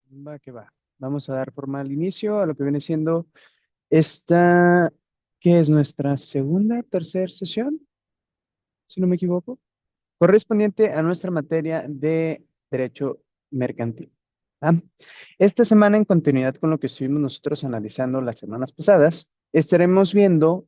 Va que va. Vamos a dar formal inicio a lo que viene siendo esta, que es nuestra segunda, tercera sesión, si no me equivoco, correspondiente a nuestra materia de Derecho Mercantil. ¿Ah? Esta semana, en continuidad con lo que estuvimos nosotros analizando las semanas pasadas, estaremos viendo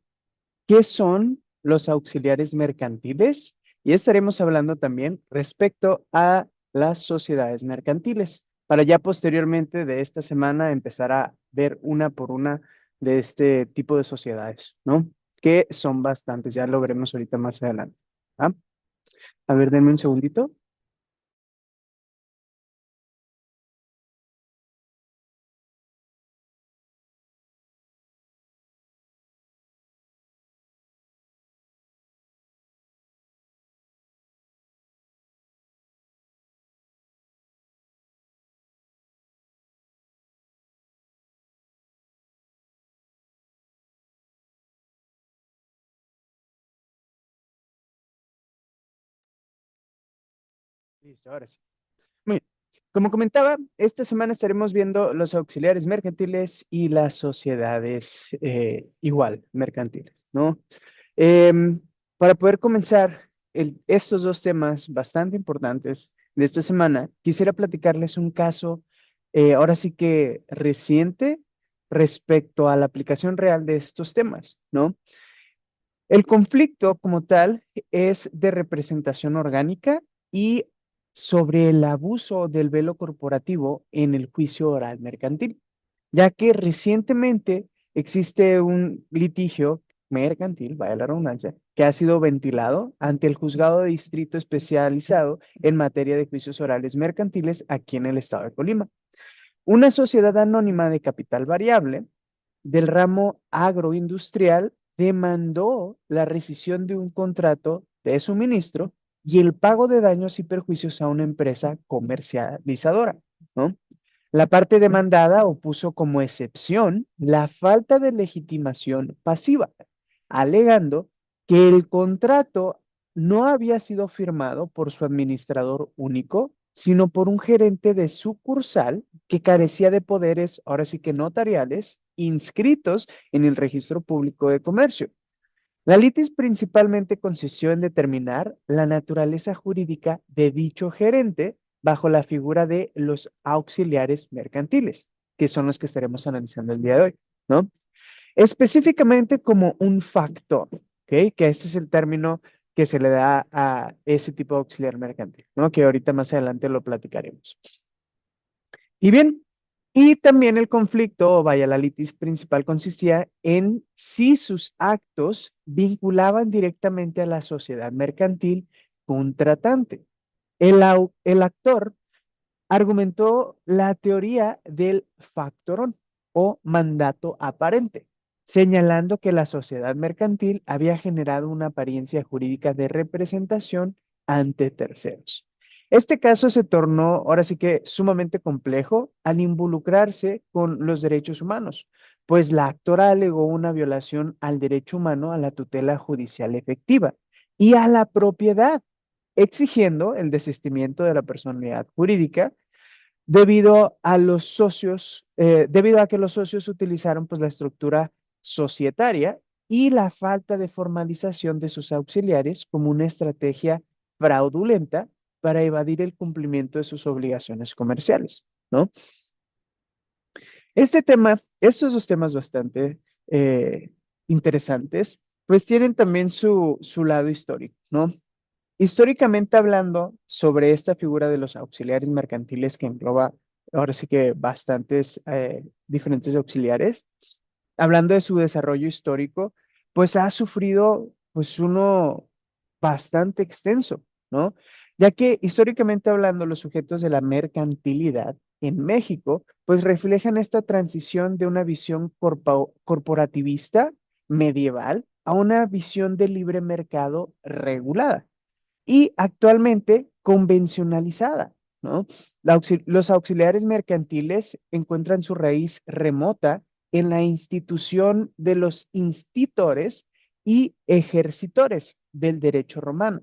qué son los auxiliares mercantiles y estaremos hablando también respecto a las sociedades mercantiles, para ya posteriormente de esta semana empezar a ver una por una de este tipo de sociedades, ¿no? Que son bastantes, ya lo veremos ahorita más adelante. ¿Ah? A ver, denme un segundito. Listo, ahora sí. Muy bien. Como comentaba, esta semana estaremos viendo los auxiliares mercantiles y las sociedades igual mercantiles, ¿no? Em, para poder comenzar estos dos temas bastante importantes de esta semana, quisiera platicarles un caso, ahora sí que reciente, respecto a la aplicación real de estos temas, ¿no? El conflicto como tal es de representación orgánica y sobre el abuso del velo corporativo en el juicio oral mercantil, ya que recientemente existe un litigio mercantil, vaya la redundancia, que ha sido ventilado ante el Juzgado de Distrito Especializado en materia de juicios orales mercantiles aquí en el estado de Colima. Una sociedad anónima de capital variable del ramo agroindustrial demandó la rescisión de un contrato de suministro y el pago de daños y perjuicios a una empresa comercializadora, ¿no? La parte demandada opuso como excepción la falta de legitimación pasiva, alegando que el contrato no había sido firmado por su administrador único, sino por un gerente de sucursal que carecía de poderes, ahora sí que notariales, inscritos en el registro público de comercio. La litis principalmente consistió en determinar la naturaleza jurídica de dicho gerente bajo la figura de los auxiliares mercantiles, que son los que estaremos analizando el día de hoy, ¿no? Específicamente como un factor, ¿ok? Que ese es el término que se le da a ese tipo de auxiliar mercantil, ¿no? Que ahorita más adelante lo platicaremos. Y bien, y también el conflicto, o vaya, la litis principal consistía en si sus actos vinculaban directamente a la sociedad mercantil contratante. El actor argumentó la teoría del factorón o mandato aparente, señalando que la sociedad mercantil había generado una apariencia jurídica de representación ante terceros. Este caso se tornó ahora sí que sumamente complejo al involucrarse con los derechos humanos, pues la actora alegó una violación al derecho humano a la tutela judicial efectiva y a la propiedad, exigiendo el desistimiento de la personalidad jurídica debido a que los socios utilizaron pues la estructura societaria y la falta de formalización de sus auxiliares como una estrategia fraudulenta para evadir el cumplimiento de sus obligaciones comerciales, ¿no? Este tema, estos dos temas bastante interesantes, pues tienen también su lado histórico, ¿no? Históricamente hablando sobre esta figura de los auxiliares mercantiles que engloba ahora sí que bastantes diferentes auxiliares, hablando de su desarrollo histórico, pues ha sufrido pues uno bastante extenso, ¿no? Ya que históricamente hablando los sujetos de la mercantilidad en México pues reflejan esta transición de una visión corporativista medieval a una visión de libre mercado regulada y actualmente convencionalizada, ¿no? Los auxiliares mercantiles encuentran su raíz remota en la institución de los institores y ejercitores del derecho romano,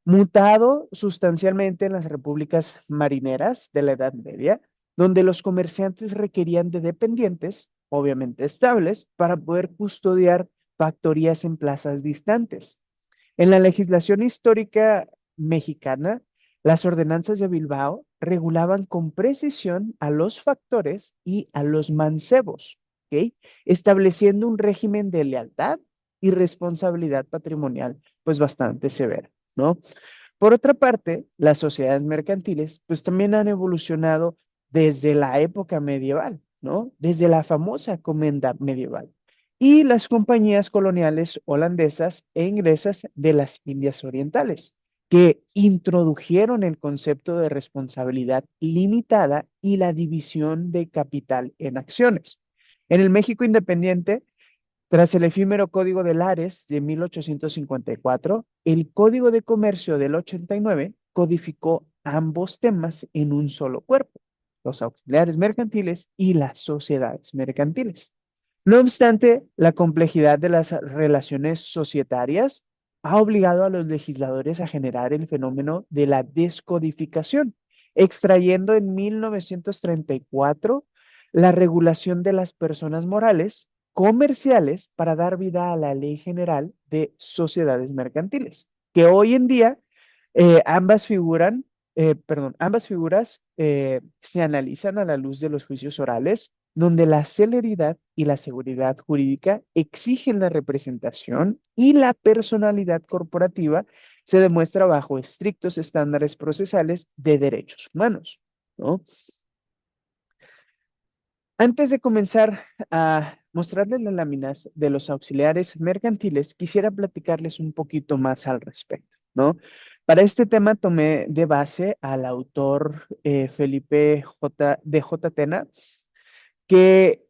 mutado sustancialmente en las repúblicas marineras de la Edad Media, donde los comerciantes requerían de dependientes, obviamente estables, para poder custodiar factorías en plazas distantes. En la legislación histórica mexicana, las ordenanzas de Bilbao regulaban con precisión a los factores y a los mancebos, ¿ok? Estableciendo un régimen de lealtad y responsabilidad patrimonial, pues bastante severa, ¿no? Por otra parte, las sociedades mercantiles, pues también han evolucionado desde la época medieval, ¿no? Desde la famosa comenda medieval y las compañías coloniales holandesas e inglesas de las Indias Orientales, que introdujeron el concepto de responsabilidad limitada y la división de capital en acciones. En el México independiente, tras el efímero Código de Lares de 1854, el Código de Comercio del 89 codificó ambos temas en un solo cuerpo, los auxiliares mercantiles y las sociedades mercantiles. No obstante, la complejidad de las relaciones societarias ha obligado a los legisladores a generar el fenómeno de la descodificación, extrayendo en 1934 la regulación de las personas morales comerciales para dar vida a la Ley General de Sociedades Mercantiles, que hoy en día ambas figuras se analizan a la luz de los juicios orales, donde la celeridad y la seguridad jurídica exigen la representación y la personalidad corporativa se demuestra bajo estrictos estándares procesales de derechos humanos, ¿no? Antes de comenzar a mostrarles las láminas de los auxiliares mercantiles, quisiera platicarles un poquito más al respecto, ¿no? Para este tema tomé de base al autor Felipe de J. Tena, que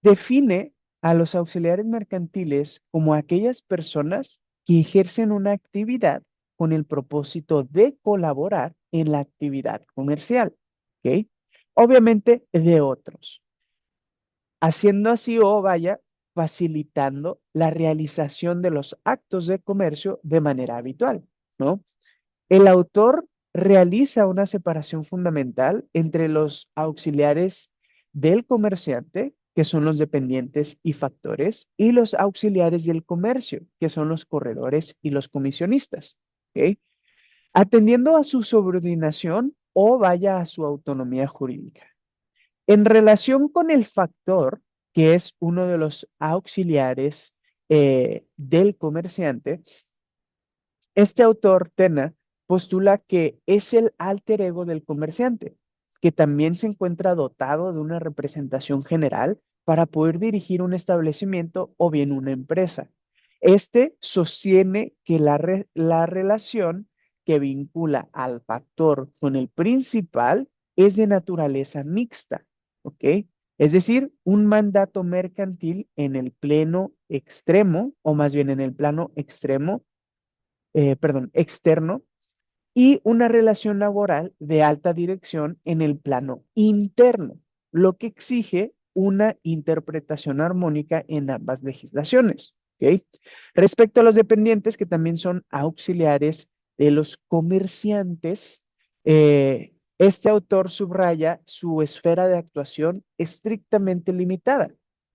define a los auxiliares mercantiles como aquellas personas que ejercen una actividad con el propósito de colaborar en la actividad comercial, ¿ok? Obviamente de otros, haciendo así o vaya facilitando la realización de los actos de comercio de manera habitual, ¿no? El autor realiza una separación fundamental entre los auxiliares del comerciante, que son los dependientes y factores, y los auxiliares del comercio, que son los corredores y los comisionistas, ¿ok? Atendiendo a su subordinación o vaya a su autonomía jurídica. En relación con el factor, que es uno de los auxiliares del comerciante, este autor, Tena, postula que es el alter ego del comerciante, que también se encuentra dotado de una representación general para poder dirigir un establecimiento o bien una empresa. Este sostiene que la relación que vincula al factor con el principal es de naturaleza mixta, ¿ok? Es decir, un mandato mercantil en el pleno extremo, o más bien en el plano extremo, externo, y una relación laboral de alta dirección en el plano interno, lo que exige una interpretación armónica en ambas legislaciones. ¿Ok? Respecto a los dependientes, que también son auxiliares de los comerciantes, este autor subraya su esfera de actuación estrictamente limitada,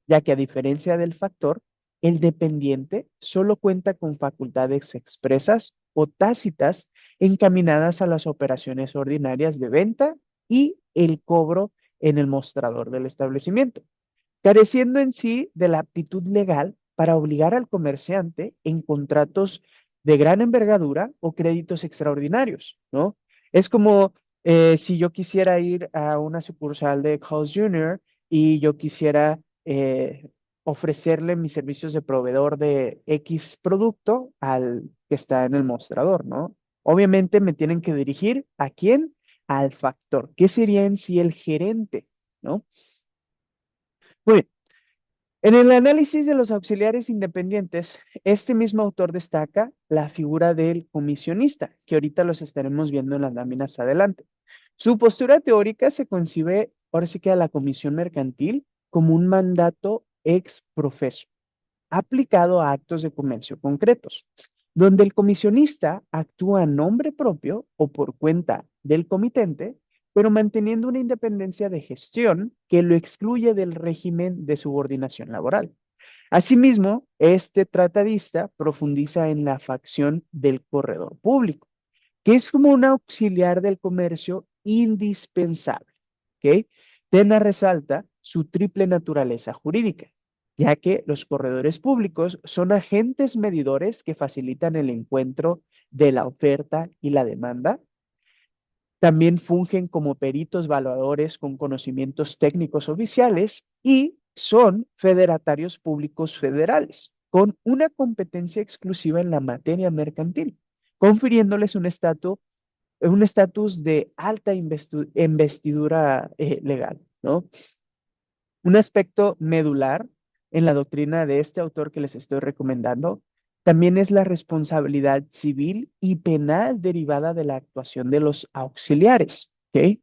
ya que a diferencia del factor, el dependiente solo cuenta con facultades expresas o tácitas encaminadas a las operaciones ordinarias de venta y el cobro en el mostrador del establecimiento, careciendo en sí de la aptitud legal para obligar al comerciante en contratos de gran envergadura o créditos extraordinarios, ¿no? Es como si yo quisiera ir a una sucursal de Carl's Jr. y yo quisiera ofrecerle mis servicios de proveedor de X producto al que está en el mostrador, ¿no? Obviamente me tienen que dirigir ¿a quién? Al factor, que sería en sí el gerente, ¿no? Muy bien. En el análisis de los auxiliares independientes, este mismo autor destaca la figura del comisionista, que ahorita los estaremos viendo en las láminas adelante. Su postura teórica se concibe, ahora sí que a la comisión mercantil, como un mandato ex profeso, aplicado a actos de comercio concretos, donde el comisionista actúa a nombre propio o por cuenta del comitente pero manteniendo una independencia de gestión que lo excluye del régimen de subordinación laboral. Asimismo, este tratadista profundiza en la facción del corredor público, que es como un auxiliar del comercio indispensable. ¿Ok? Tena resalta su triple naturaleza jurídica, ya que los corredores públicos son agentes medidores que facilitan el encuentro de la oferta y la demanda. También fungen como peritos evaluadores con conocimientos técnicos oficiales y son federatarios públicos federales, con una competencia exclusiva en la materia mercantil, confiriéndoles un estatus de alta investidura legal, ¿no? Un aspecto medular en la doctrina de este autor que les estoy recomendando también es la responsabilidad civil y penal derivada de la actuación de los auxiliares, ¿ok?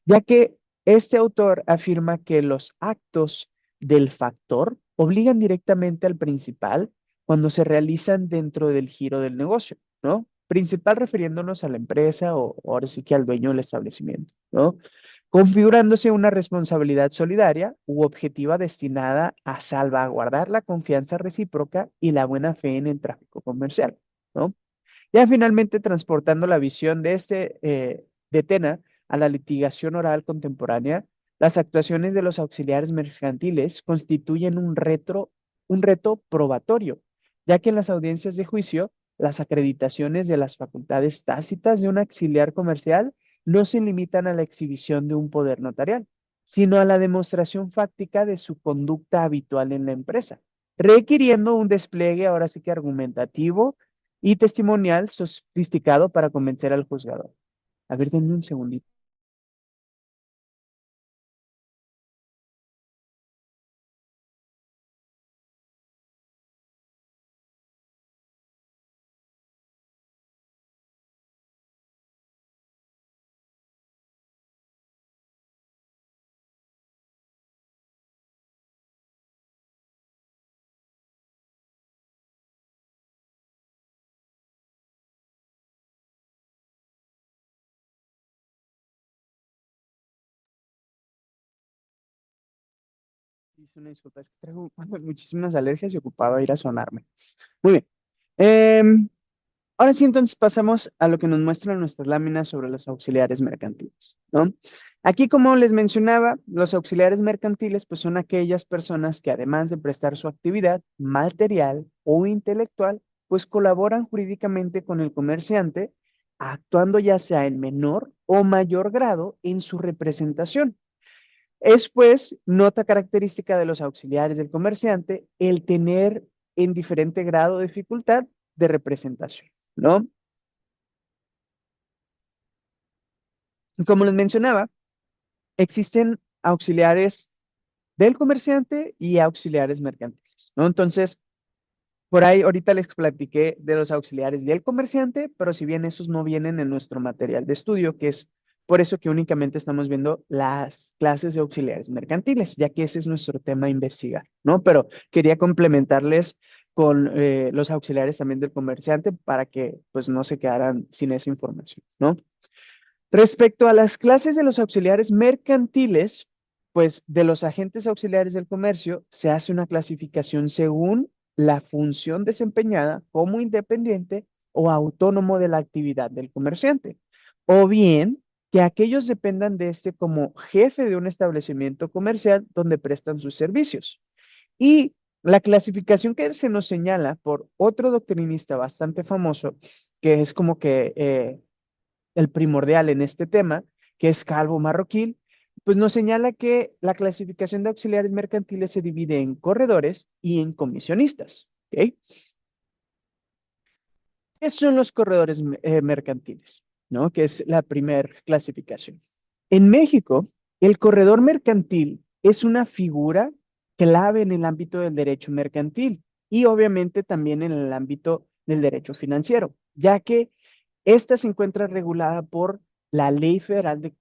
Ya que este autor afirma que los actos del factor obligan directamente al principal cuando se realizan dentro del giro del negocio, ¿no? Principal refiriéndonos a la empresa o ahora sí que al dueño del establecimiento, ¿no? Configurándose una responsabilidad solidaria u objetiva destinada a salvaguardar la confianza recíproca y la buena fe en el tráfico comercial, ¿no? Ya finalmente transportando la visión de de Tena a la litigación oral contemporánea, las actuaciones de los auxiliares mercantiles constituyen un reto probatorio, ya que en las audiencias de juicio, las acreditaciones de las facultades tácitas de un auxiliar comercial no se limitan a la exhibición de un poder notarial, sino a la demostración fáctica de su conducta habitual en la empresa, requiriendo un despliegue ahora sí que argumentativo y testimonial sofisticado para convencer al juzgador. A ver, denme un segundito. Hice una disculpa, es que traigo muchísimas alergias y ocupaba ir a sonarme. Muy bien. Em, Ahora sí, entonces pasamos a lo que nos muestran nuestras láminas sobre los auxiliares mercantiles, ¿no? Aquí, como les mencionaba, los auxiliares mercantiles, pues son aquellas personas que además de prestar su actividad material o intelectual, pues colaboran jurídicamente con el comerciante, actuando ya sea en menor o mayor grado en su representación. Es pues nota característica de los auxiliares del comerciante el tener en diferente grado de dificultad de representación, ¿no? Como les mencionaba, existen auxiliares del comerciante y auxiliares mercantiles, ¿no? Entonces, por ahí ahorita les platiqué de los auxiliares del comerciante, pero si bien esos no vienen en nuestro material de estudio, que es por eso que únicamente estamos viendo las clases de auxiliares mercantiles, ya que ese es nuestro tema a investigar, ¿no? Pero quería complementarles con los auxiliares también del comerciante para que pues no se quedaran sin esa información, ¿no? Respecto a las clases de los auxiliares mercantiles, pues de los agentes auxiliares del comercio se hace una clasificación según la función desempeñada como independiente o autónomo de la actividad del comerciante, o bien que aquellos dependan de este como jefe de un establecimiento comercial donde prestan sus servicios. Y la clasificación que se nos señala por otro doctrinista bastante famoso, que es como que el primordial en este tema, que es Calvo Marroquín, pues nos señala que la clasificación de auxiliares mercantiles se divide en corredores y en comisionistas. ¿Ok? ¿Qué son los corredores mercantiles? ¿No? Que es la primera clasificación. En México, el corredor mercantil es una figura clave en el ámbito del derecho mercantil y obviamente también en el ámbito del derecho financiero, ya que esta se encuentra regulada por la Ley Federal de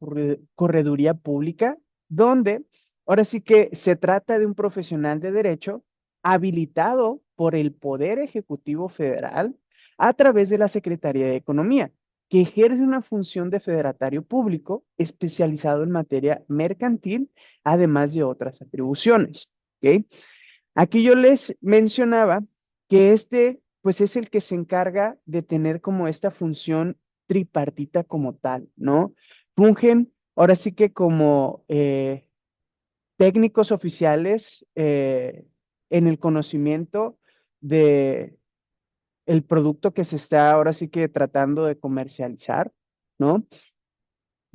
Correduría Pública, donde ahora sí que se trata de un profesional de derecho habilitado por el Poder Ejecutivo Federal a través de la Secretaría de Economía. que ejerce una función de federatario público especializado en materia mercantil, además de otras atribuciones. ¿Ok? Aquí yo les mencionaba que este, pues es el que se encarga de tener como esta función tripartita como tal, ¿no? Fungen ahora sí que como técnicos oficiales en el conocimiento de el producto que se está ahora sí que tratando de comercializar, ¿no?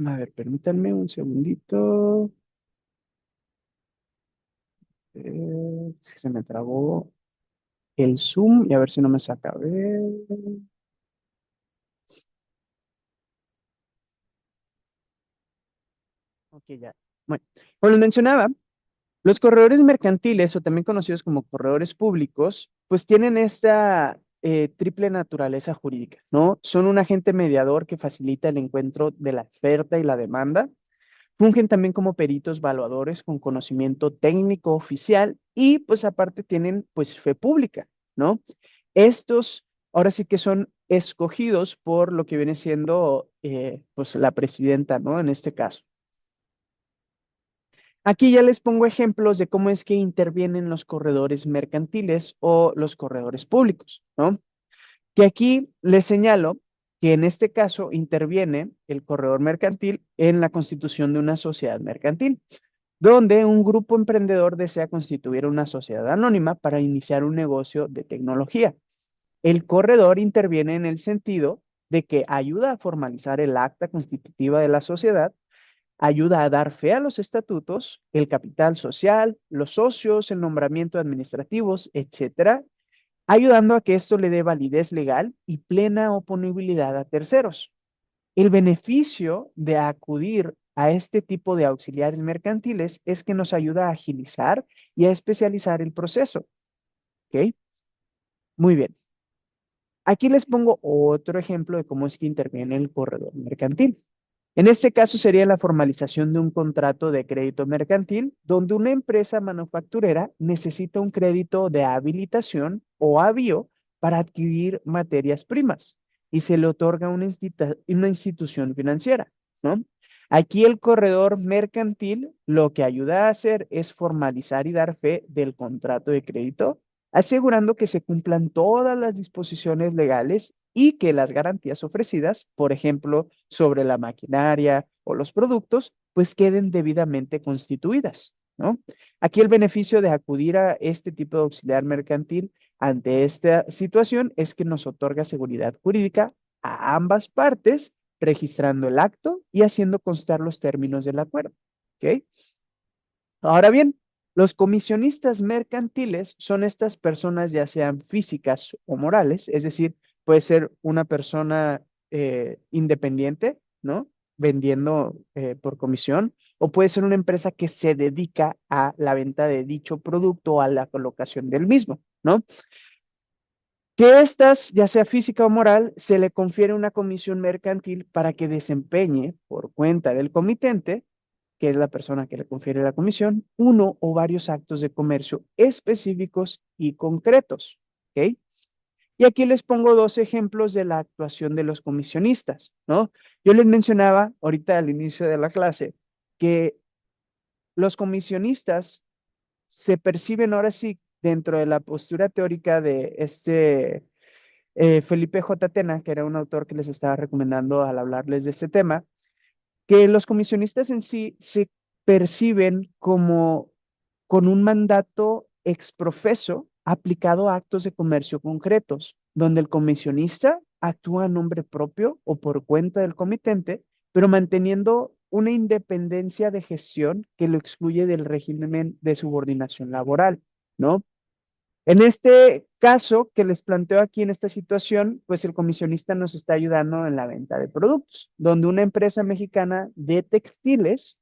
A ver, permítanme un segundito. Se me trabó el Zoom y a ver si no me saca. A ver. Ok, ya. Bueno, como les mencionaba, los corredores mercantiles, o también conocidos como corredores públicos, pues tienen esta triple naturaleza jurídica, ¿no? Son un agente mediador que facilita el encuentro de la oferta y la demanda. Fungen también como peritos valuadores con conocimiento técnico oficial y pues aparte tienen pues fe pública, ¿no? Estos ahora sí que son escogidos por lo que viene siendo pues la presidenta, ¿no? En este caso. Aquí ya les pongo ejemplos de cómo es que intervienen los corredores mercantiles o los corredores públicos, ¿no? Que aquí les señalo que en este caso interviene el corredor mercantil en la constitución de una sociedad mercantil, donde un grupo emprendedor desea constituir una sociedad anónima para iniciar un negocio de tecnología. El corredor interviene en el sentido de que ayuda a formalizar el acta constitutiva de la sociedad, ayuda a dar fe a los estatutos, el capital social, los socios, el nombramiento de administrativos, etcétera, ayudando a que esto le dé validez legal y plena oponibilidad a terceros. El beneficio de acudir a este tipo de auxiliares mercantiles es que nos ayuda a agilizar y a especializar el proceso. ¿Ok? Muy bien. Aquí les pongo otro ejemplo de cómo es que interviene el corredor mercantil. En este caso sería la formalización de un contrato de crédito mercantil donde una empresa manufacturera necesita un crédito de habilitación o avío para adquirir materias primas y se le otorga una institución financiera, ¿no? Aquí el corredor mercantil lo que ayuda a hacer es formalizar y dar fe del contrato de crédito, asegurando que se cumplan todas las disposiciones legales y que las garantías ofrecidas, por ejemplo, sobre la maquinaria o los productos, pues queden debidamente constituidas, ¿no? Aquí el beneficio de acudir a este tipo de auxiliar mercantil ante esta situación es que nos otorga seguridad jurídica a ambas partes, registrando el acto y haciendo constar los términos del acuerdo, ¿ok? Ahora bien, los comisionistas mercantiles son estas personas, ya sean físicas o morales, es decir, puede ser una persona independiente, ¿no? Vendiendo por comisión, o puede ser una empresa que se dedica a la venta de dicho producto o a la colocación del mismo, ¿no? Que estas, ya sea física o moral, se le confiere una comisión mercantil para que desempeñe por cuenta del comitente, que es la persona que le confiere la comisión, uno o varios actos de comercio específicos y concretos. ¿Ok? Y aquí les pongo dos ejemplos de la actuación de los comisionistas, ¿no? Yo les mencionaba ahorita al inicio de la clase que los comisionistas se perciben ahora sí dentro de la postura teórica de este Felipe J. Tena, que era un autor que les estaba recomendando al hablarles de este tema, que los comisionistas en sí se perciben como con un mandato exprofeso aplicado a actos de comercio concretos, donde el comisionista actúa a nombre propio o por cuenta del comitente, pero manteniendo una independencia de gestión que lo excluye del régimen de subordinación laboral, ¿no? En este caso que les planteo aquí en esta situación, pues el comisionista nos está ayudando en la venta de productos, donde una empresa mexicana de textiles,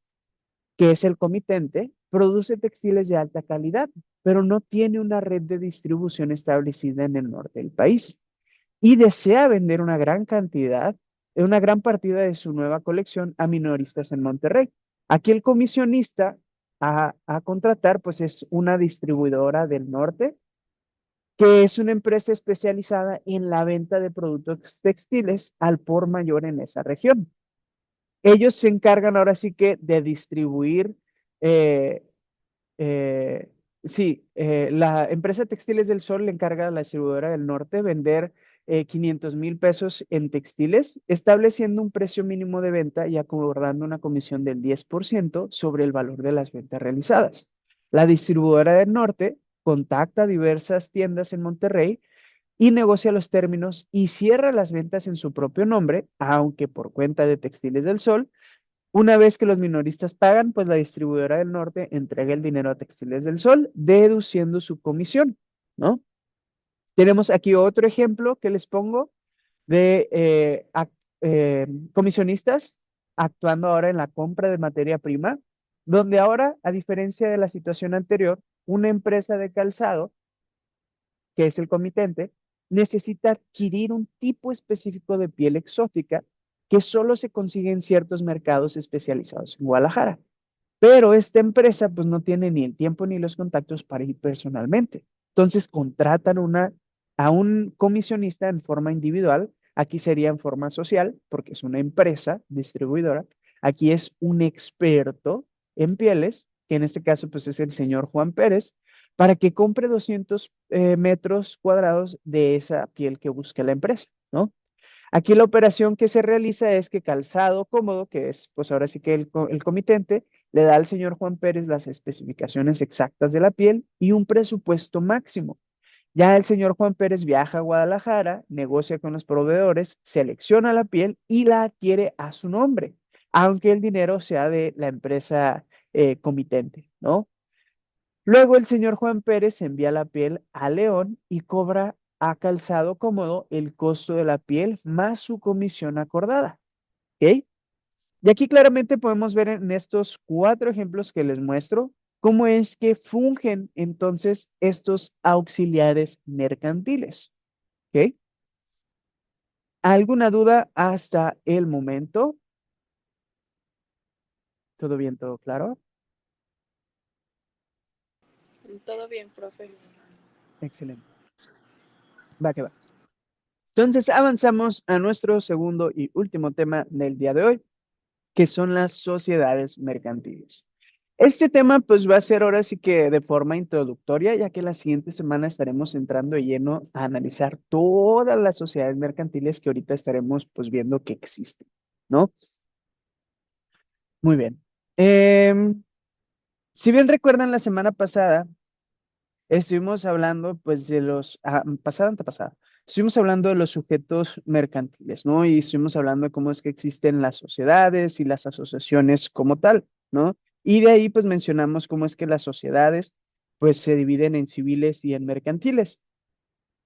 que es el comitente, produce textiles de alta calidad, pero no tiene una red de distribución establecida en el norte del país y desea vender una gran cantidad, una gran partida de su nueva colección a minoristas en Monterrey. Aquí el comisionista a contratar, pues es una distribuidora del norte que es una empresa especializada en la venta de productos textiles al por mayor en esa región. Ellos se encargan ahora sí que de distribuir, eh, eh, sí, la empresa Textiles del Sol le encarga a la distribuidora del norte vender 500,000 pesos en textiles, estableciendo un precio mínimo de venta y acordando una comisión del 10% sobre el valor de las ventas realizadas. La distribuidora del norte contacta a diversas tiendas en Monterrey y negocia los términos y cierra las ventas en su propio nombre, aunque por cuenta de Textiles del Sol. Una vez que los minoristas pagan, pues la distribuidora del norte entrega el dinero a Textiles del Sol, deduciendo su comisión, ¿no? Tenemos aquí otro ejemplo que les pongo de comisionistas actuando ahora en la compra de materia prima, donde ahora, a diferencia de la situación anterior, una empresa de calzado, que es el comitente, necesita adquirir un tipo específico de piel exótica que solo se consigue en ciertos mercados especializados en Guadalajara. Pero esta empresa pues no tiene ni el tiempo ni los contactos para ir personalmente. Entonces contratan a un comisionista en forma individual. Aquí sería en forma social porque es una empresa distribuidora. Aquí es un experto en pieles, que en este caso pues es el señor Juan Pérez, para que compre 200 metros cuadrados de esa piel que busca la empresa, ¿no? Aquí la operación que se realiza es que Calzado Cómodo, que es pues ahora sí que el comitente, le da al señor Juan Pérez las especificaciones exactas de la piel y un presupuesto máximo. Ya el señor Juan Pérez viaja a Guadalajara, negocia con los proveedores, selecciona la piel y la adquiere a su nombre, aunque el dinero sea de la empresa comitente, ¿no? Luego el señor Juan Pérez envía la piel a León y cobra a Calzado Cómodo el costo de la piel más su comisión acordada. ¿Ok? Y aquí claramente podemos ver en estos cuatro ejemplos que les muestro cómo es que fungen entonces estos auxiliares mercantiles. ¿Ok? ¿Alguna duda hasta el momento? ¿Todo bien, todo claro? Todo bien, profe. Excelente. Va que va. Entonces avanzamos a nuestro segundo y último tema del día de hoy, que son las sociedades mercantiles. Este tema pues va a ser ahora sí que de forma introductoria, ya que la siguiente semana estaremos entrando de lleno a analizar todas las sociedades mercantiles que ahorita estaremos pues viendo que existen, ¿no? Muy bien. Si bien recuerdan la semana pasada, estuvimos hablando, pues, de los, pasada, antepasada, estuvimos hablando de los sujetos mercantiles, ¿no? Y estuvimos hablando de cómo es que existen las sociedades y las asociaciones como tal, ¿no? Y de ahí, pues, mencionamos cómo es que las sociedades, pues, se dividen en civiles y en mercantiles.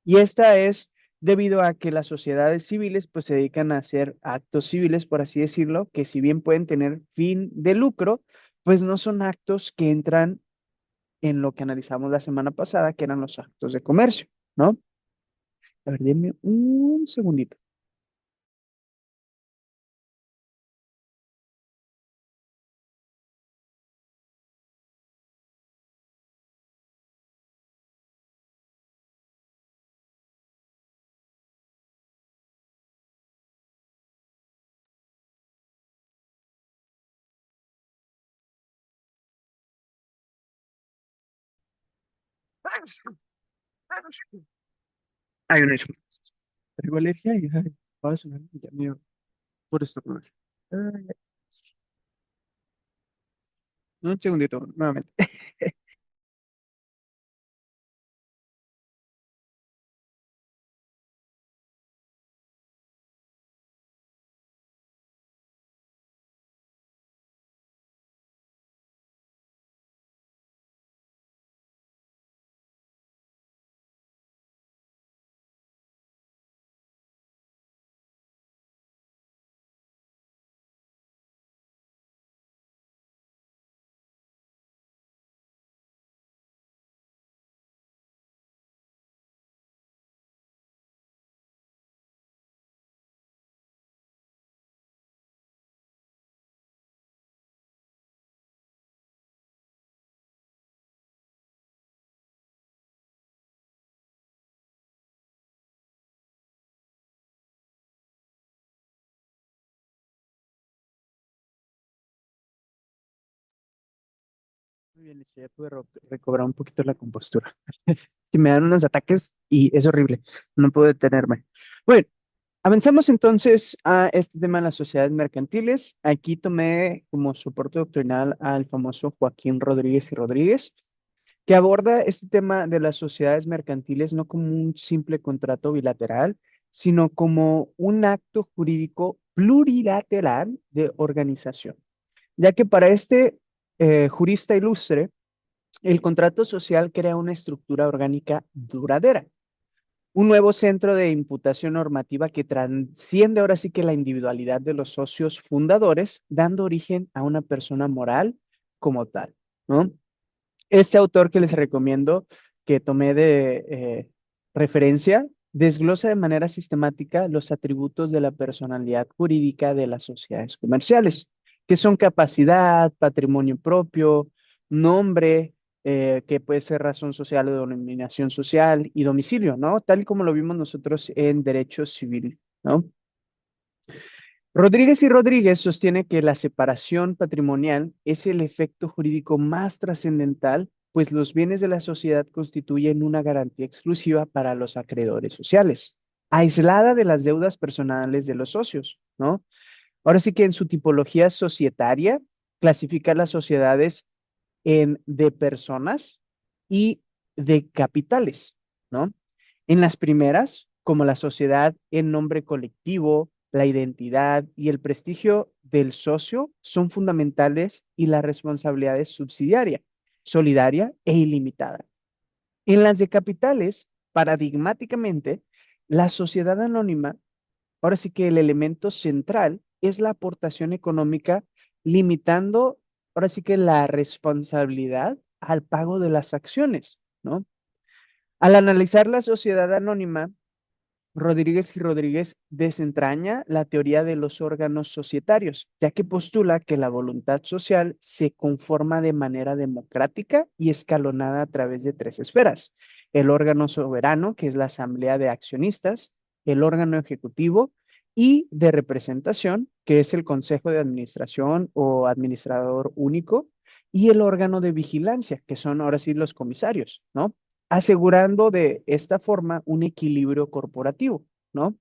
Y esta es debido a que las sociedades civiles, pues, se dedican a hacer actos civiles, por así decirlo, que si bien pueden tener fin de lucro, pues no son actos que entran en lo que analizamos la semana pasada, que eran los actos de comercio, ¿no? A ver, denme un segundito. Hay una disculpa. Traigo alergia y ay, va a sonar ya mío por estornudar. Ay, un segundito, nuevamente. Muy bien, listo, ya pude recobrar un poquito la compostura. Que me dan unos ataques y es horrible. No puedo detenerme. Bueno, avanzamos entonces a este tema de las sociedades mercantiles. Aquí tomé como soporte doctrinal al famoso Joaquín Rodríguez y Rodríguez, que aborda este tema de las sociedades mercantiles no como un simple contrato bilateral, sino como un acto jurídico plurilateral de organización, ya que para este jurista ilustre, el contrato social crea una estructura orgánica duradera, un nuevo centro de imputación normativa que transciende ahora sí que la individualidad de los socios fundadores, dando origen a una persona moral como tal, ¿no? Este autor que les recomiendo, que tomé de referencia, desglosa de manera sistemática los atributos de la personalidad jurídica de las sociedades comerciales, que son capacidad, patrimonio propio, nombre, que puede ser razón social o denominación social y domicilio, ¿no? Tal y como lo vimos nosotros en derecho civil, ¿no? Rodríguez y Rodríguez sostiene que la separación patrimonial es el efecto jurídico más trascendental, pues los bienes de la sociedad constituyen una garantía exclusiva para los acreedores sociales, aislada de las deudas personales de los socios, ¿no? Ahora sí que en su tipología societaria clasifica las sociedades en de personas y de capitales, ¿no? En las primeras, como la sociedad en nombre colectivo, la identidad y el prestigio del socio son fundamentales y la responsabilidad es subsidiaria, solidaria e ilimitada. En las de capitales, paradigmáticamente, la sociedad anónima, ahora sí que el elemento central es la aportación económica, limitando ahora sí que la responsabilidad al pago de las acciones, ¿no? Al analizar la sociedad anónima, Rodríguez y Rodríguez desentraña la teoría de los órganos societarios, ya que postula que la voluntad social se conforma de manera democrática y escalonada a través de tres esferas: el órgano soberano, que es la asamblea de accionistas; el órgano ejecutivo y de representación, que es el consejo de administración o administrador único; y el órgano de vigilancia, que son ahora sí los comisarios, ¿no? Asegurando de esta forma un equilibrio corporativo, ¿no?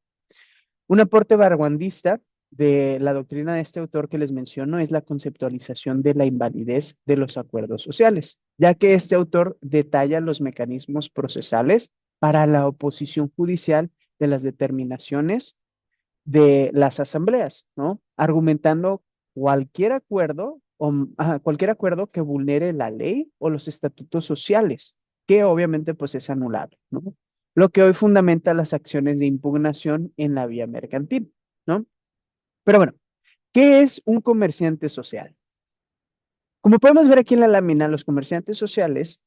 Un aporte vanguardista de la doctrina de este autor que les menciono es la conceptualización de la invalidez de los acuerdos sociales, ya que este autor detalla los mecanismos procesales para la oposición judicial de las determinaciones de las asambleas, ¿no? Argumentando cualquier acuerdo cualquier acuerdo que vulnere la ley o los estatutos sociales, que obviamente pues es anulable, ¿no? Lo que hoy fundamenta las acciones de impugnación en la vía mercantil, ¿no? Pero bueno, ¿qué es un comerciante social? Como podemos ver aquí en la lámina, los comerciantes sociales,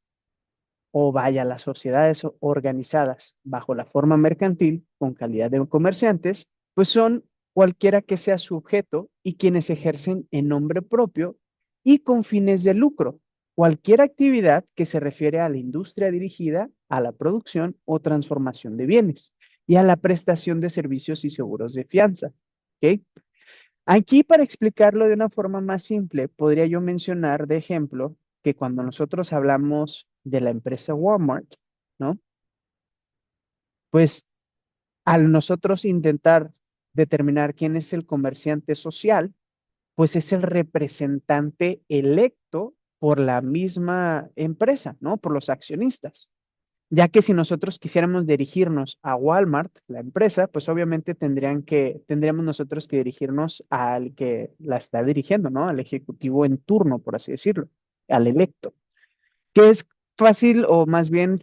o vaya, las sociedades organizadas bajo la forma mercantil con calidad de comerciantes, pues son cualquiera que sea su objeto y quienes ejercen en nombre propio y con fines de lucro cualquier actividad que se refiere a la industria dirigida a la producción o transformación de bienes y a la prestación de servicios y seguros de fianza. ¿Ok? Aquí, para explicarlo de una forma más simple, podría yo mencionar de ejemplo que cuando nosotros hablamos de la empresa Walmart, ¿no? Pues al nosotros intentar determinar quién es el comerciante social, pues es el representante electo por la misma empresa, ¿no? Por los accionistas. Ya que si nosotros quisiéramos dirigirnos a Walmart, la empresa, pues obviamente tendríamos nosotros que dirigirnos al que la está dirigiendo, ¿no? Al ejecutivo en turno, por así decirlo, al electo, que es fácil o más bien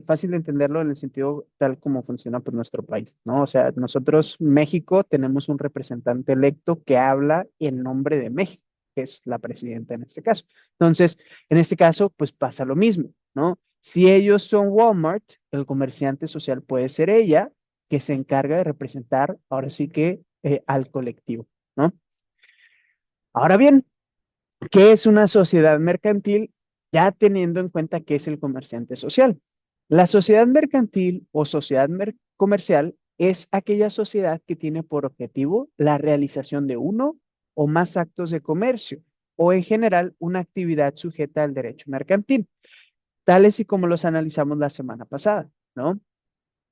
fácil de entenderlo en el sentido tal como funciona pues nuestro país, ¿no? O sea, nosotros, México, tenemos un representante electo que habla en nombre de México, que es la presidenta en este caso. Entonces, en este caso, pues pasa lo mismo, ¿no? Si ellos son Walmart, el comerciante social puede ser ella, que se encarga de representar ahora sí que al colectivo, ¿no? Ahora bien, ¿qué es una sociedad mercantil? Ya teniendo en cuenta qué es el comerciante social. La sociedad mercantil o sociedad comercial es aquella sociedad que tiene por objetivo la realización de uno o más actos de comercio, o en general una actividad sujeta al derecho mercantil, tales y como los analizamos la semana pasada, ¿no?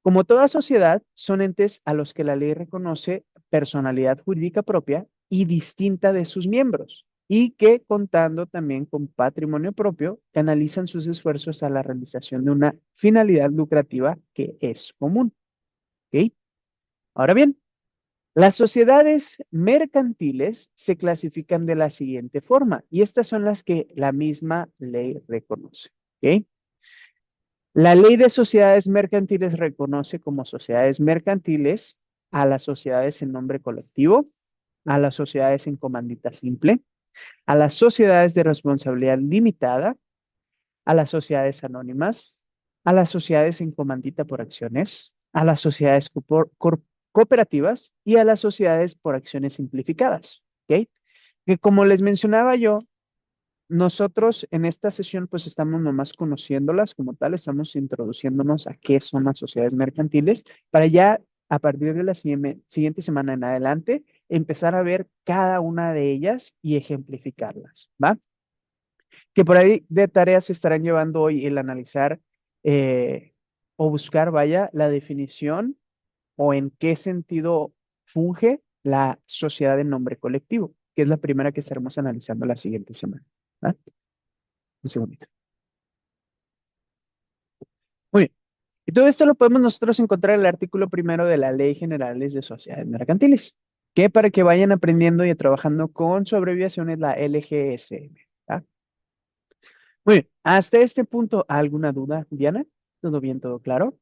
Como toda sociedad, son entes a los que la ley reconoce personalidad jurídica propia y distinta de sus miembros, y que contando también con patrimonio propio, canalizan sus esfuerzos a la realización de una finalidad lucrativa que es común. ¿Ok? Ahora bien, las sociedades mercantiles se clasifican de la siguiente forma, y estas son las que la misma ley reconoce. ¿Ok? La ley de sociedades mercantiles reconoce como sociedades mercantiles a las sociedades en nombre colectivo, a las sociedades en comandita simple, a las sociedades de responsabilidad limitada, a las sociedades anónimas, a las sociedades en comandita por acciones, a las sociedades cooperativas y a las sociedades por acciones simplificadas. ¿Ok? Que como les mencionaba yo, nosotros en esta sesión pues estamos nomás conociéndolas como tal, estamos introduciéndonos a qué son las sociedades mercantiles para ya a partir de la siguiente semana en adelante empezar a ver cada una de ellas y ejemplificarlas, ¿va? Que por ahí de tareas se estarán llevando hoy el analizar eh, o buscar, vaya, la definición o en qué sentido funge la sociedad en nombre colectivo, que es la primera que estaremos analizando la siguiente semana, ¿va? Un segundito. Muy bien. Y todo esto lo podemos nosotros encontrar en el artículo primero de la Ley Generales de Sociedades Mercantiles, que para que vayan aprendiendo y trabajando con su abreviación es la LGSM. ¿Ah? Muy bien. Hasta este punto, ¿alguna duda, Diana? ¿Todo bien, todo claro?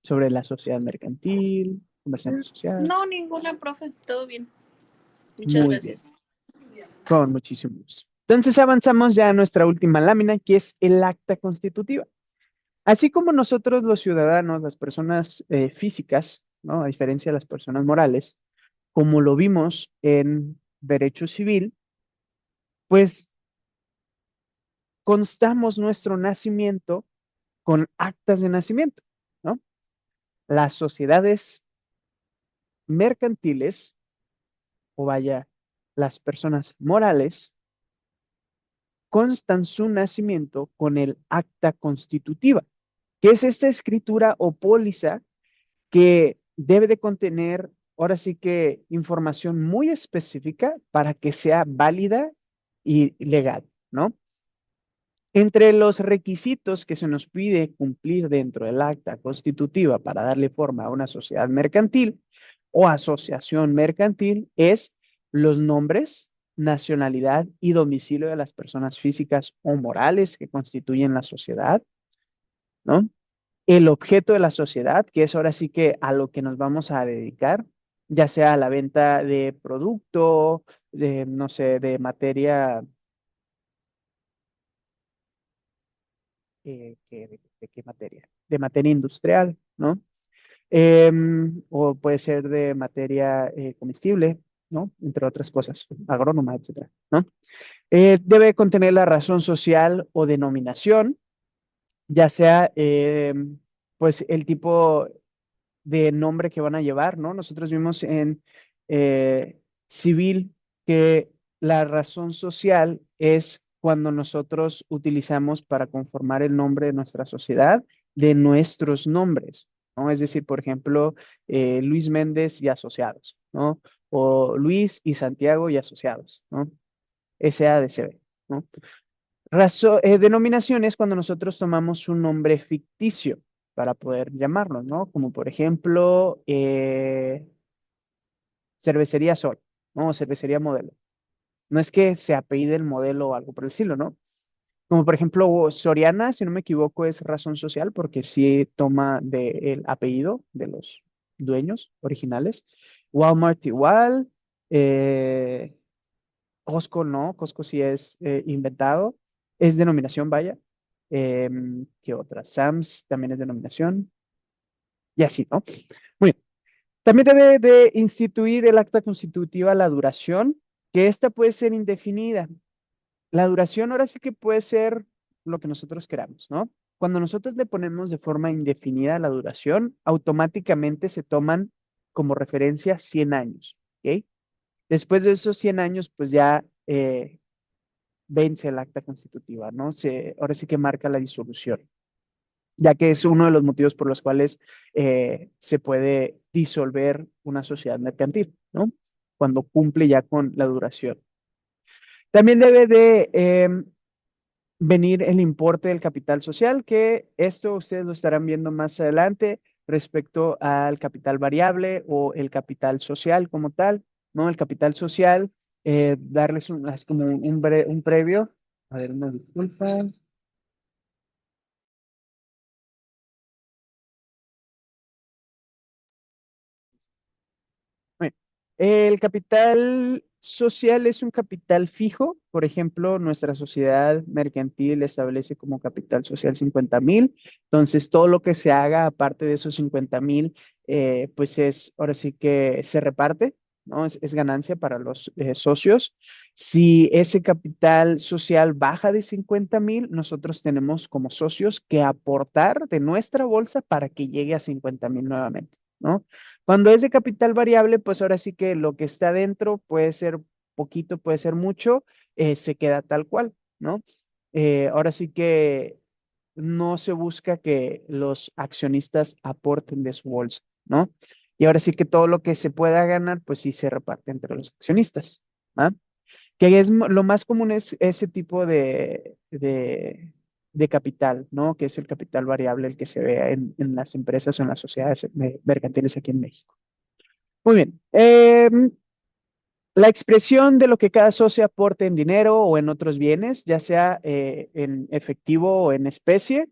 Sobre la sociedad mercantil, comerciante social. No, ninguna, profe. Todo bien. Muchas Muy bien, gracias. con muchísimo gusto. Entonces avanzamos ya a nuestra última lámina, que es el acta constitutiva. Así como nosotros los ciudadanos, las personas físicas, ¿no? A diferencia de las personas morales, como lo vimos en derecho civil, pues constamos nuestro nacimiento con actas de nacimiento, ¿no? Las sociedades mercantiles, o vaya, las personas morales, constan su nacimiento con el acta constitutiva, que es esta escritura o póliza que debe de contener, ahora sí que información muy específica para que sea válida y legal, ¿no? Entre los requisitos que se nos pide cumplir dentro del acta constitutiva para darle forma a una sociedad mercantil o asociación mercantil es los nombres, nacionalidad y domicilio de las personas físicas o morales que constituyen la sociedad, ¿no? El objeto de la sociedad, que es ahora sí que a lo que nos vamos a dedicar, ya sea a la venta de producto, de, no sé, de materia, ¿de qué materia? De materia industrial, ¿no? O puede ser de materia comestible, ¿no? Entre otras cosas, agrónoma, etcétera, ¿no? Debe contener la razón social o denominación, ya sea, pues, el tipo de nombre que van a llevar, ¿no? Nosotros vimos en civil que la razón social es cuando nosotros utilizamos para conformar el nombre de nuestra sociedad de nuestros nombres, ¿no? Es decir, por ejemplo, Luis Méndez y asociados, ¿no? O Luis y Santiago y asociados, ¿no? SADCB, ¿no? Denominación es cuando nosotros tomamos un nombre ficticio para poder llamarlo, ¿no? Como por ejemplo, Cervecería Sol, ¿no? Cervecería Modelo. No es que se apellide el modelo o algo por el estilo, ¿no? Como por ejemplo, Soriana, si no me equivoco, es razón social porque sí toma del apellido de los dueños originales. Walmart igual. eh, Costco no, Costco sí es inventado, es denominación, vaya. ¿Qué otra? Sam's también es denominación, y así, ¿no? Muy bien. También debe de instituir el acta constitutiva la duración, que esta puede ser indefinida. La duración ahora sí que puede ser lo que nosotros queramos, ¿no? Cuando nosotros le ponemos de forma indefinida la duración, automáticamente se toman como referencia 100 años, ¿ok? Después de esos 100 años, pues ya vence el acta constitutiva, ¿no? Ahora sí que marca la disolución, ya que es uno de los motivos por los cuales se puede disolver una sociedad mercantil, ¿no? Cuando cumple ya con la duración. También debe de venir el importe del capital social, que esto ustedes lo estarán viendo más adelante respecto al capital variable o el capital social como tal, ¿no? El capital social, darles es como un previo. A ver, una disculpa. Bueno, el capital social es un capital fijo. Por ejemplo, nuestra sociedad mercantil establece como capital social 50,000. Entonces, todo lo que se haga aparte de esos 50,000, pues ahora sí que se reparte, ¿no? Es ganancia para los socios. Si ese capital social baja de 50,000, nosotros tenemos como socios que aportar de nuestra bolsa para que llegue a 50,000 nuevamente, ¿no? Cuando es de capital variable, pues ahora sí que lo que está dentro puede ser poquito, puede ser mucho, se queda tal cual, ¿no? Ahora sí que no se busca que los accionistas aporten de su bolsa, ¿no? Y ahora sí que todo lo que se pueda ganar, pues sí se reparte entre los accionistas, ¿ah? Que es lo más común es ese tipo de capital, ¿no? Que es el capital variable, el que se ve en las empresas o en las sociedades mercantiles aquí en México. Muy bien. La expresión de lo que cada socio aporte en dinero o en otros bienes, ya sea en efectivo o en especie,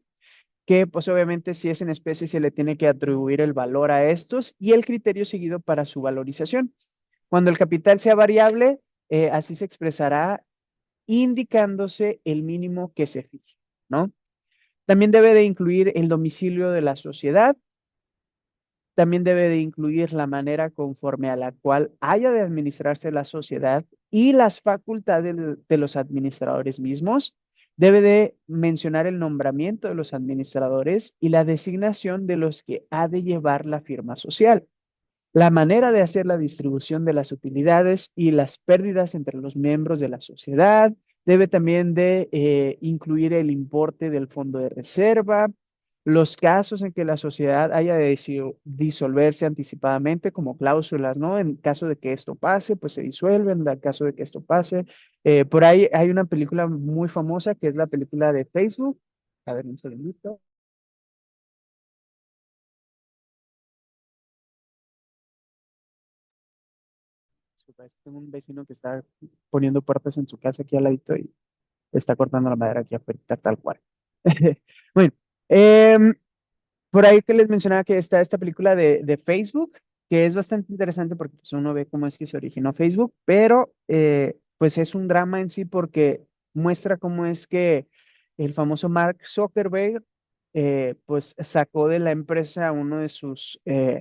que pues obviamente si es en especie se le tiene que atribuir el valor a estos y el criterio seguido para su valorización. Cuando el capital sea variable, así se expresará indicándose el mínimo que se fije, ¿no? También debe de incluir el domicilio de la sociedad. También debe de incluir la manera conforme a la cual haya de administrarse la sociedad y las facultades de los administradores mismos. Debe de mencionar el nombramiento de los administradores y la designación de los que ha de llevar la firma social, la manera de hacer la distribución de las utilidades y las pérdidas entre los miembros de la sociedad. Debe también de incluir el importe del fondo de reserva, los casos en que la sociedad haya decidido disolverse anticipadamente como cláusulas, ¿no? En caso de que esto pase, pues se disuelven, en caso de que esto pase. Por ahí hay una película muy famosa que es la película de Facebook. A ver, un segundito. Disculpa, es que tengo un vecino que está poniendo puertas en su casa aquí al ladito y está cortando la madera aquí afuera, tal cual. Bueno, em, por ahí que les mencionaba que está esta película de Facebook, que es bastante interesante porque pues, uno ve cómo es que se originó Facebook, pero pues es un drama en sí porque muestra cómo es que el famoso Mark Zuckerberg pues sacó de la empresa a uno de sus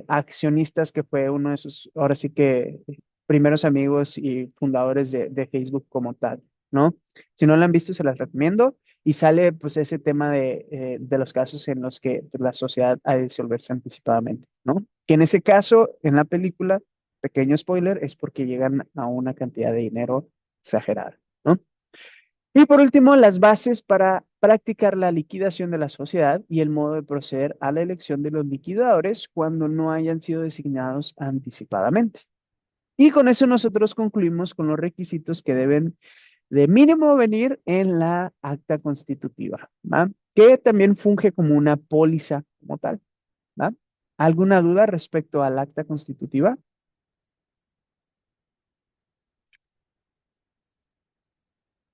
accionistas que fue uno de sus, ahora sí que primeros amigos y fundadores de Facebook como tal, ¿no? Si no lo han visto, se las recomiendo. Y sale pues ese tema de los casos en los que pues, la sociedad ha de disolverse anticipadamente, ¿no? Que en ese caso, en la película, pequeño spoiler, es porque llegan a una cantidad de dinero exagerada, ¿no? Y por último, las bases para practicar la liquidación de la sociedad y el modo de proceder a la elección de los liquidadores cuando no hayan sido designados anticipadamente. Y con eso nosotros concluimos con los requisitos que deben de mínimo venir en la acta constitutiva, ¿va? Que también funge como una póliza como tal, ¿va? ¿Alguna duda respecto al acta constitutiva?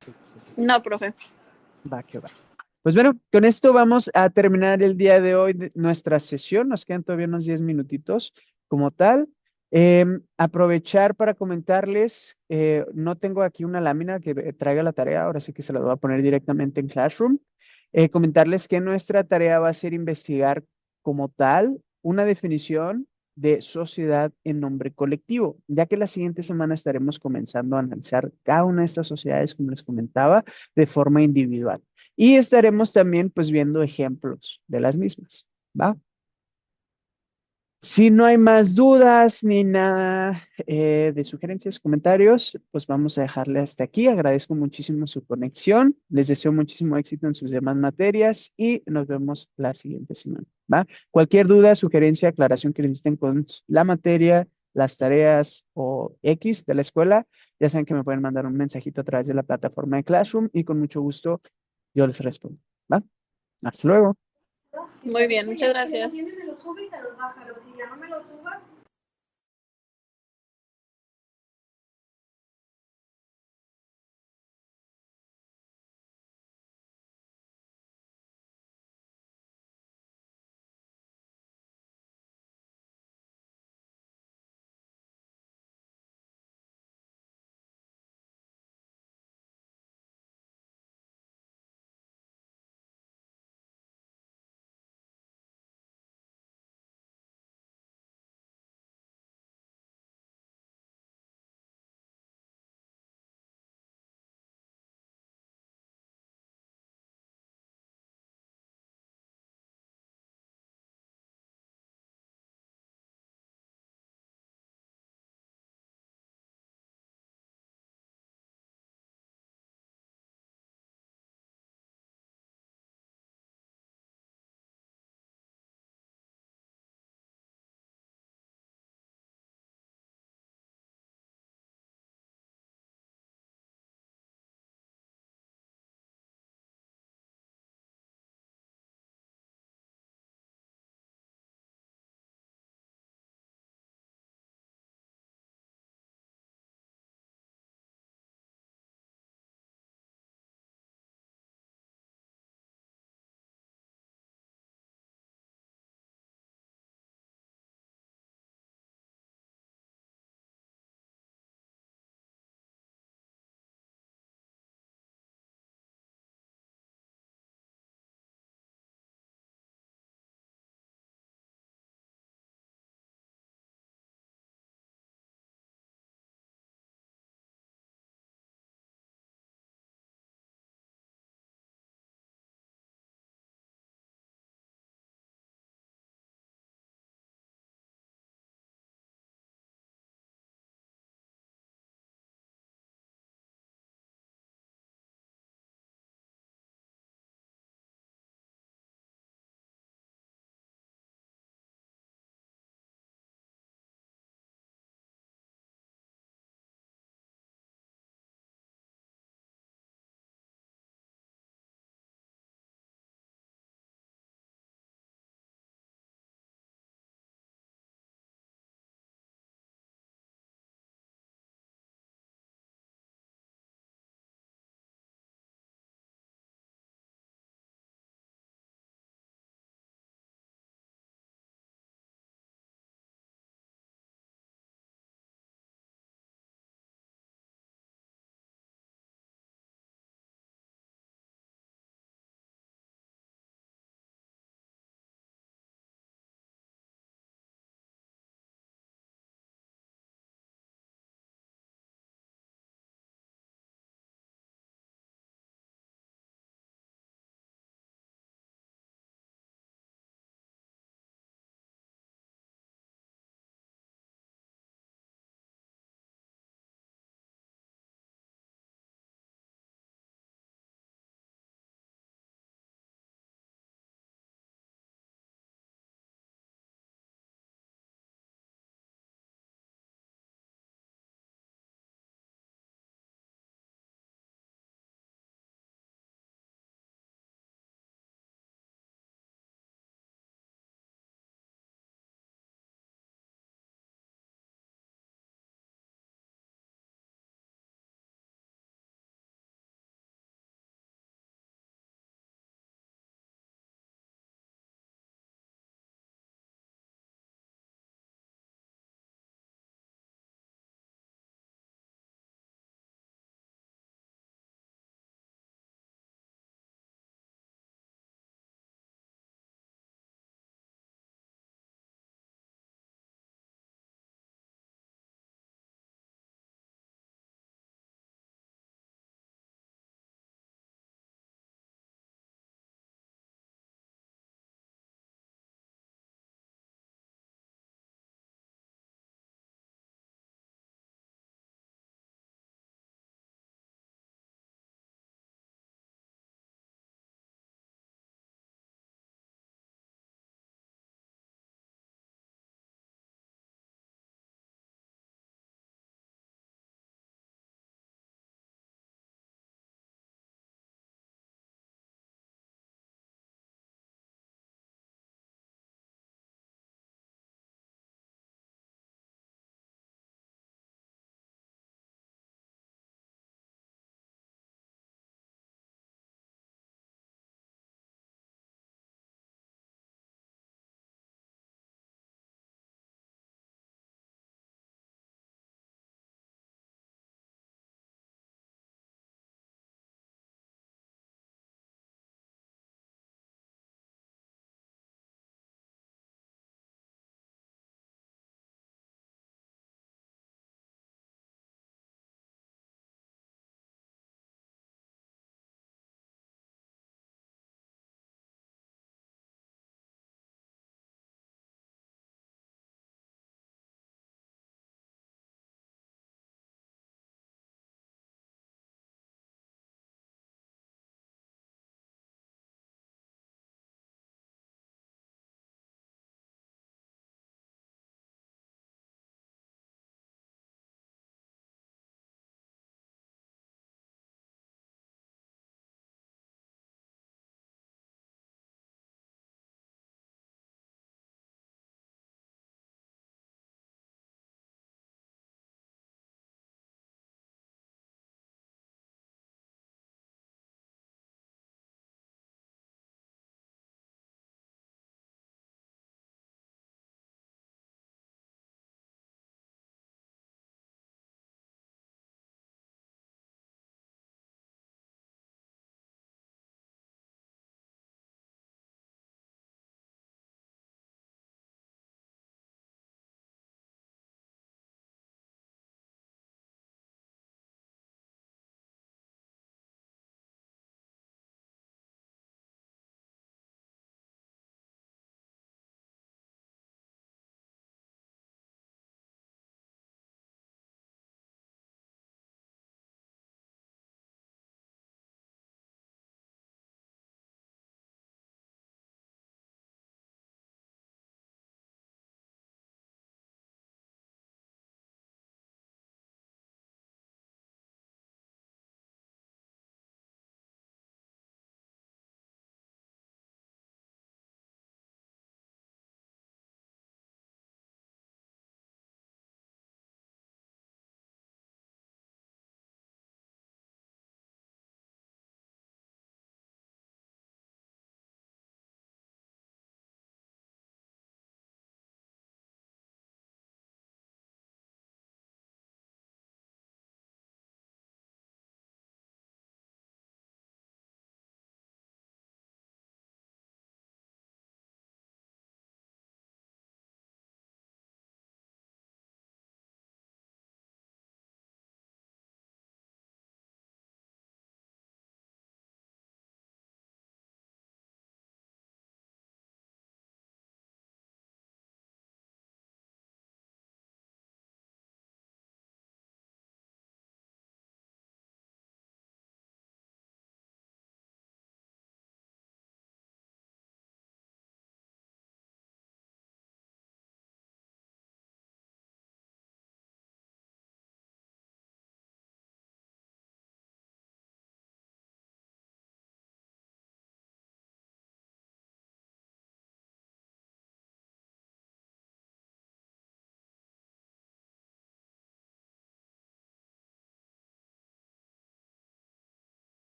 Excelente. No, profe. Va que va. Pues bueno, con esto vamos a terminar el día de hoy nuestra sesión. Nos quedan todavía unos 10 minutitos como tal. Aprovechar para comentarles, no tengo aquí una lámina que traiga la tarea, ahora sí que se la voy a poner directamente en Classroom. Comentarles que nuestra tarea va a ser investigar como tal una definición de sociedad en nombre colectivo, ya que la siguiente semana estaremos comenzando a analizar cada una de estas sociedades, como les comentaba, de forma individual. Y estaremos también pues viendo ejemplos de las mismas, ¿va? Si no hay más dudas ni nada de sugerencias, comentarios, pues vamos a dejarle hasta aquí. Agradezco muchísimo su conexión. Les deseo muchísimo éxito en sus demás materias y nos vemos la siguiente semana, ¿va? Cualquier duda, sugerencia, aclaración que necesiten con la materia, las tareas o X de la escuela, ya saben que me pueden mandar un mensajito a través de la plataforma de Classroom y con mucho gusto yo les respondo, ¿va? Hasta luego. Muy bien, muchas gracias.